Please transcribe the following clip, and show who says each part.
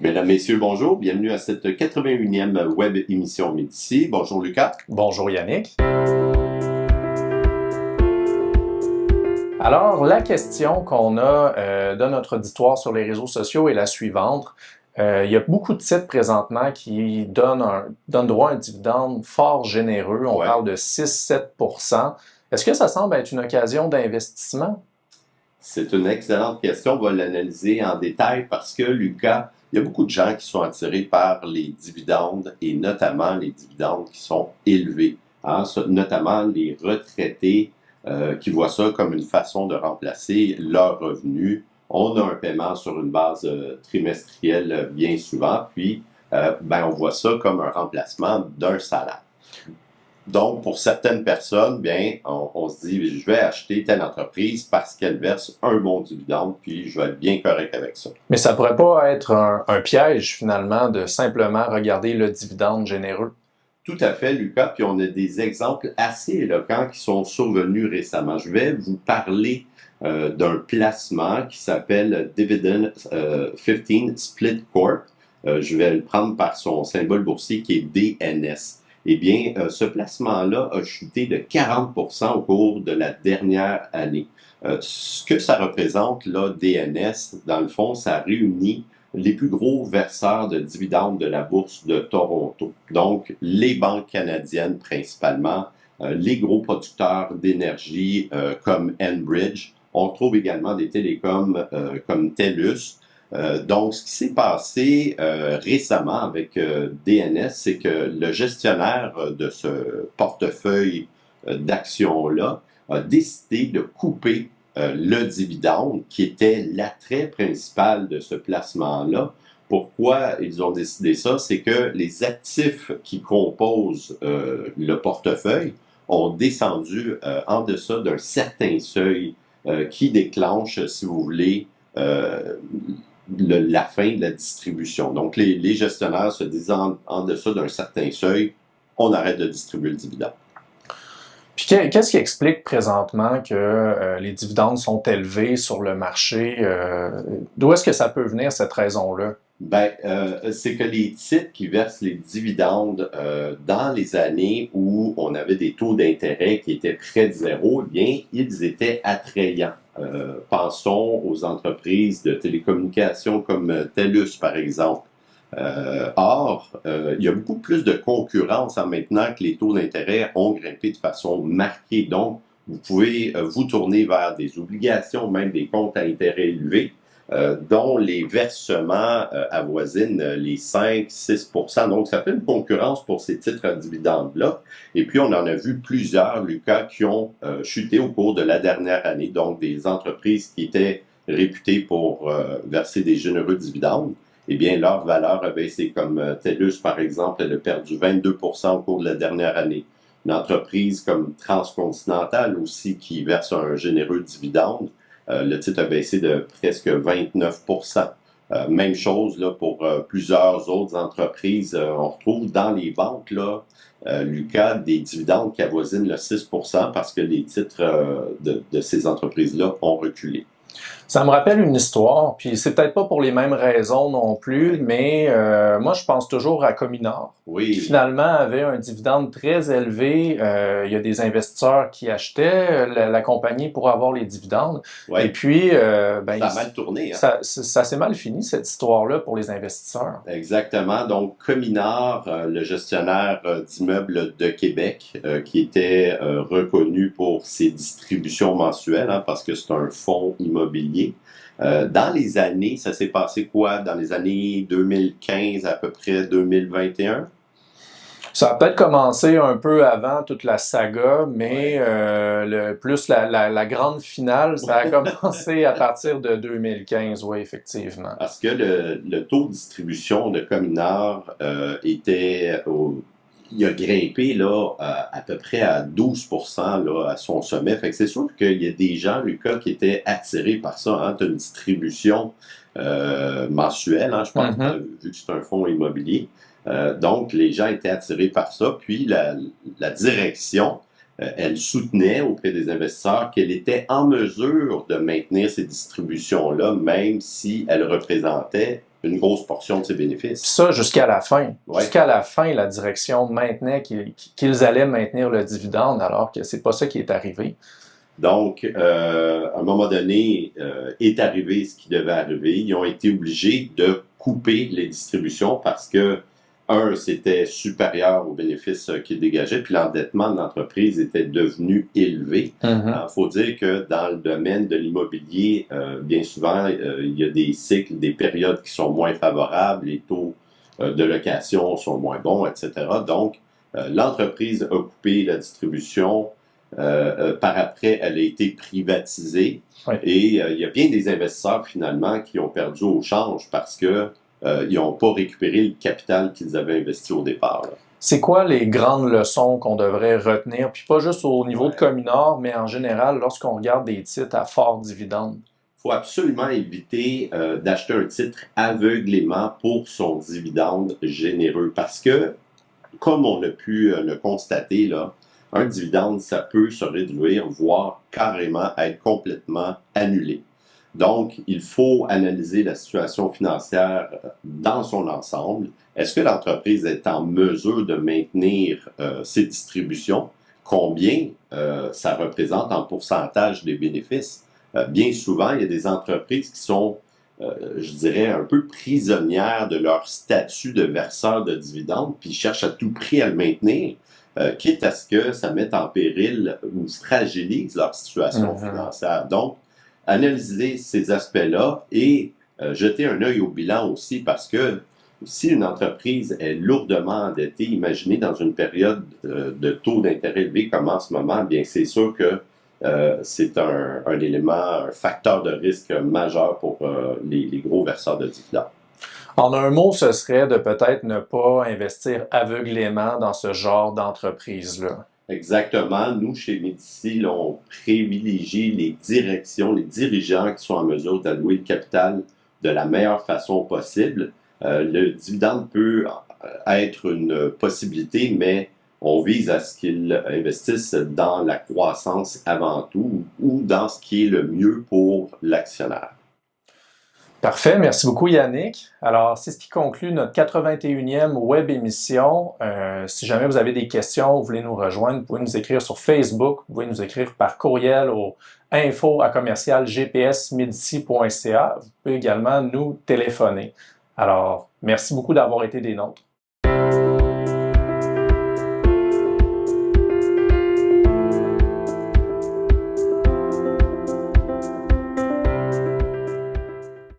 Speaker 1: Mesdames, Messieurs, bonjour. Bienvenue à cette 81e web émission Médici. Bonjour Lucas.
Speaker 2: Bonjour Yannick. Alors, la question qu'on a de notre auditoire sur les réseaux sociaux est la suivante. Il y a beaucoup de sites présentement qui donnent droit à un dividende fort généreux. On parle de 6-7%. Est-ce que ça semble être une occasion d'investissement?
Speaker 1: C'est une excellente question. On va l'analyser en détail parce que, Lucas, il y a beaucoup de gens qui sont attirés par les dividendes et notamment les dividendes qui sont élevés. Notamment les retraités qui voient ça comme une façon de remplacer leurs revenus. On a un paiement sur une base trimestrielle bien souvent, puis on voit ça comme un remplacement d'un salaire. Donc, pour certaines personnes, on se dit, je vais acheter telle entreprise parce qu'elle verse un bon dividende, puis je vais être bien correct avec ça.
Speaker 2: Mais ça pourrait pas être un piège, finalement, de simplement regarder le dividende généreux?
Speaker 1: Tout à fait, Lucas, puis on a des exemples assez éloquents qui sont survenus récemment. Je vais vous parler d'un placement qui s'appelle Dividend 15 Split Corp. Je vais le prendre par son symbole boursier qui est DNS. Eh bien, ce placement-là a chuté de 40% au cours de la dernière année. Ce que ça représente, là, DNS, dans le fond, ça réunit les plus gros verseurs de dividendes de la bourse de Toronto. Donc, les banques canadiennes principalement, les gros producteurs d'énergie comme Enbridge. On trouve également des télécoms comme TELUS. Donc, ce qui s'est passé récemment avec DNS, c'est que le gestionnaire de ce portefeuille d'actions-là a décidé de couper le dividende, qui était l'attrait principal de ce placement-là. Pourquoi ils ont décidé ça? C'est que les actifs qui composent le portefeuille ont descendu en deçà d'un certain seuil qui déclenche, si vous voulez, la fin de la distribution. Donc, les gestionnaires se disent en deçà d'un certain seuil, on arrête de distribuer le dividende.
Speaker 2: Puis qu'est-ce qui explique présentement que les dividendes sont élevés sur le marché? D'où est-ce que ça peut venir, cette raison-là?
Speaker 1: C'est que les titres qui versent les dividendes dans les années où on avait des taux d'intérêt qui étaient près de zéro, eh bien, ils étaient attrayants. Pensons aux entreprises de télécommunications comme TELUS, par exemple. Or, il y a beaucoup plus de concurrence maintenant que les taux d'intérêt ont grimpé de façon marquée. Donc, vous pouvez vous tourner vers des obligations, même des comptes à intérêt élevés, dont les versements avoisinent les 5-6%. Donc, ça fait une concurrence pour ces titres à dividendes-là. Et puis, on en a vu plusieurs, Lucas, qui ont chuté au cours de la dernière année. Donc, des entreprises qui étaient réputées pour verser des généreux dividendes. Eh bien, leur valeur a baissé, comme TELUS, par exemple, elle a perdu 22% au cours de la dernière année. Une entreprise comme Transcontinental aussi, qui verse un généreux dividende, le titre a baissé de presque 29%. Même chose là, pour plusieurs autres entreprises. On retrouve dans les banques, là, Lucas, des dividendes qui avoisinent le 6% parce que les titres de ces entreprises-là ont reculé.
Speaker 2: Ça me rappelle une histoire, puis c'est peut-être pas pour les mêmes raisons non plus, mais moi je pense toujours à Cominor,
Speaker 1: oui,
Speaker 2: qui finalement avait un dividende très élevé. Il y a des investisseurs qui achetaient la compagnie pour avoir les dividendes.
Speaker 1: Oui.
Speaker 2: Et puis,
Speaker 1: ça a mal tourné. Hein?
Speaker 2: Ça s'est mal fini, cette histoire-là, pour les investisseurs.
Speaker 1: Exactement. Donc, Cominor, le gestionnaire d'immeubles de Québec, qui était reconnu pour ses distributions mensuelles, hein, parce que c'est un fonds immobilier. Dans les années, ça s'est passé quoi? Dans les années 2015 à peu près 2021?
Speaker 2: Ça a peut-être commencé un peu avant toute la saga, mais la grande finale, ça a commencé à partir de 2015, oui, effectivement.
Speaker 1: Parce que le taux de distribution de Cominor il a grimpé là, à peu près à 12% là, à son sommet. Fait que c'est sûr qu'il y a des gens, Lucas, qui étaient attirés par ça. Hein? Tu as une distribution mensuelle, hein, je pense, vu que c'est un fonds immobilier. Donc, les gens étaient attirés par ça. Puis, la direction, elle soutenait auprès des investisseurs qu'elle était en mesure de maintenir ces distributions-là, même si elles représentaient une grosse portion de ses
Speaker 2: Puis
Speaker 1: bénéfices.
Speaker 2: ça, jusqu'à la fin.
Speaker 1: Ouais.
Speaker 2: Jusqu'à la fin, la direction maintenait qu'ils allaient maintenir le dividende, alors que c'est pas ça qui est arrivé.
Speaker 1: Donc, à un moment donné, est arrivé ce qui devait arriver. Ils ont été obligés de couper les distributions parce que, un, c'était supérieur aux bénéfices qu'ils dégageaient, puis l'endettement de l'entreprise était devenu élevé. Il faut dire que dans le domaine de l'immobilier, bien souvent, il y a des cycles, des périodes qui sont moins favorables, les taux de location sont moins bons, etc. Donc, l'entreprise a coupé la distribution. Par après, elle a été privatisée.
Speaker 2: Oui.
Speaker 1: Et il y a bien des investisseurs, finalement, qui ont perdu au change parce que ils n'ont pas récupéré le capital qu'ils avaient investi au départ. Là.
Speaker 2: C'est quoi les grandes leçons qu'on devrait retenir, puis pas juste au niveau de Comunor, mais en général, lorsqu'on regarde des titres à fort dividende?
Speaker 1: Il faut absolument éviter d'acheter un titre aveuglément pour son dividende généreux parce que, comme on a pu le constater, là, un dividende, ça peut se réduire, voire carrément être complètement annulé. Donc, il faut analyser la situation financière dans son ensemble. Est-ce que l'entreprise est en mesure de maintenir ses distributions? Combien ça représente en pourcentage des bénéfices? Bien souvent, il y a des entreprises qui sont, je dirais, un peu prisonnières de leur statut de verseur de dividendes, puis cherchent à tout prix à le maintenir, quitte à ce que ça mette en péril ou fragilise leur situation financière. Donc, analyser ces aspects-là et jeter un œil au bilan aussi parce que si une entreprise est lourdement endettée, imaginez dans une période de taux d'intérêt élevé comme en ce moment, bien c'est sûr que c'est un élément, un facteur de risque majeur pour les gros verseurs de dividendes.
Speaker 2: En un mot, ce serait de peut-être ne pas investir aveuglément dans ce genre d'entreprise-là.
Speaker 1: Exactement. Nous, chez Médici, on privilégie les directions, les dirigeants qui sont en mesure d'allouer le capital de la meilleure façon possible. Le dividende peut être une possibilité, mais on vise à ce qu'ils investissent dans la croissance avant tout ou dans ce qui est le mieux pour l'actionnaire.
Speaker 2: Parfait, merci beaucoup Yannick. Alors, c'est ce qui conclut notre 81e web émission. Si jamais vous avez des questions, vous voulez nous rejoindre, vous pouvez nous écrire sur Facebook, vous pouvez nous écrire par courriel au info@gpsmedici.ca. Vous pouvez également nous téléphoner. Alors, merci beaucoup d'avoir été des nôtres.